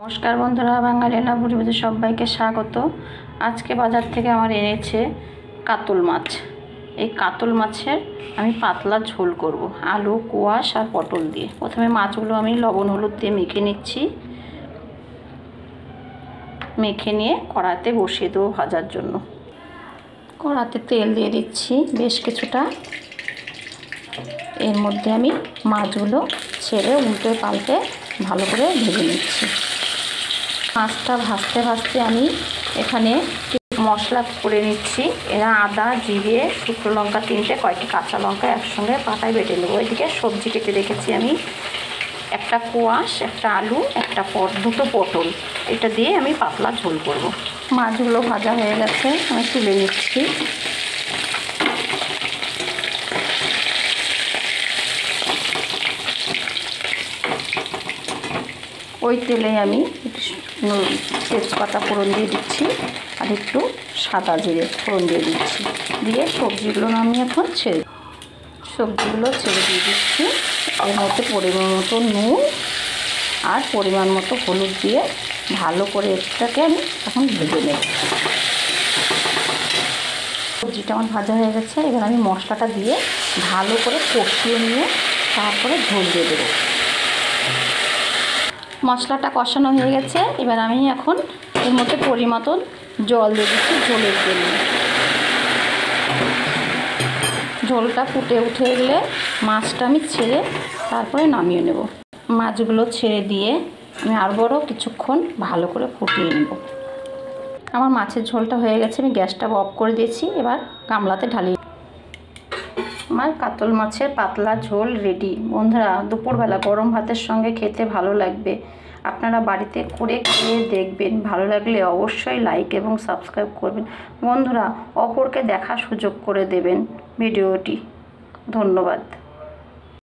নমস্কার বন্ধুরা, বাঙালি রান্না পরিবেশে সবাইকে স্বাগত। আজকে বাজার থেকে আমার এনেছে কাতল মাছ। এই কাতল মাছের আমি পাতলা ঝোল করব আলু, কোয়াশ আর পটল দিয়ে। প্রথমে মাছগুলো আমি লবণ হলুদ দিয়ে মেখে নিচ্ছি। মেখে নিয়ে কড়াতে বসিয়ে দেবো ভাজার জন্য। কড়াতে তেল দিয়ে দিচ্ছি বেশ কিছুটা। এর মধ্যে আমি মাছগুলো ছেড়ে উল্টে পাল্টে ভালো করে ভেজে নিচ্ছি। মাছটা ভাজতে ভাজতে আমি এখানে মশলা করে নিচ্ছি। এরা আদা, জিরে, শুকনো লঙ্কা তিনটে, কয়েকটি কাঁচা লঙ্কা একসঙ্গে পাতায় বেটে নেবো। এদিকে সবজি কেটে রেখেছি আমি, একটা কোয়াশ, একটা আলু, দুটো পটল। এটা দিয়ে আমি পাতলা ঝোল করব। মাছগুলো ভাজা হয়ে গেছে, আমি তুলে নিচ্ছি। ওই তেলে আমি তেজপাতা ফোড়ন দিয়ে দিচ্ছি আর একটু সাদা জিরে ফোড়ন দিয়ে দিচ্ছি। দিয়ে সবজিগুলো আমি এখন সবজিগুলো ছেড়ে দিয়ে দিচ্ছি। এর মধ্যে পরিমাণ মতো নুন আর পরিমাণ মতো হলুদ দিয়ে ভালো করে এটাকে আমি এখন ভেজে নেব। সবজিটা আমার ভাজা হয়ে গেছে। এবার আমি মশলাটা দিয়ে ভালো করে কষিয়ে নিয়ে তারপরে ঝোল দিয়ে দেবো। মশলাটা কষানো হয়ে গেছে। এবার আমি এখন এর মধ্যে পরিমাণ জল দিয়ে দিচ্ছি ঝোলের জন্য। ঝোলটা ফুটে উঠে গেলে মাছটা আমি ছেড়ে তারপরে নামিয়ে নেব। মাছগুলো ছেড়ে দিয়ে আমি আরও কিছুক্ষণ ভালো করে ফুটিয়ে নেব। আমার মাছের ঝোলটা হয়ে গেছে, আমি গ্যাসটা অফ করে দিয়েছি। এবার গামলাতে ঢালিয়ে আমার কাতল মাছের পাতলা ঝোল রেডি। বন্ধুরা, দুপুরবেলা গরম ভাতের সঙ্গে খেতে ভালো লাগবে। আপনারা বাড়িতে করে খেয়ে দেখবেন। ভালো লাগলে অবশ্যই লাইক এবং সাবস্ক্রাইব করবেন। বন্ধুরা, অপরকে দেখার সুযোগ করে দেবেন ভিডিওটি। ধন্যবাদ।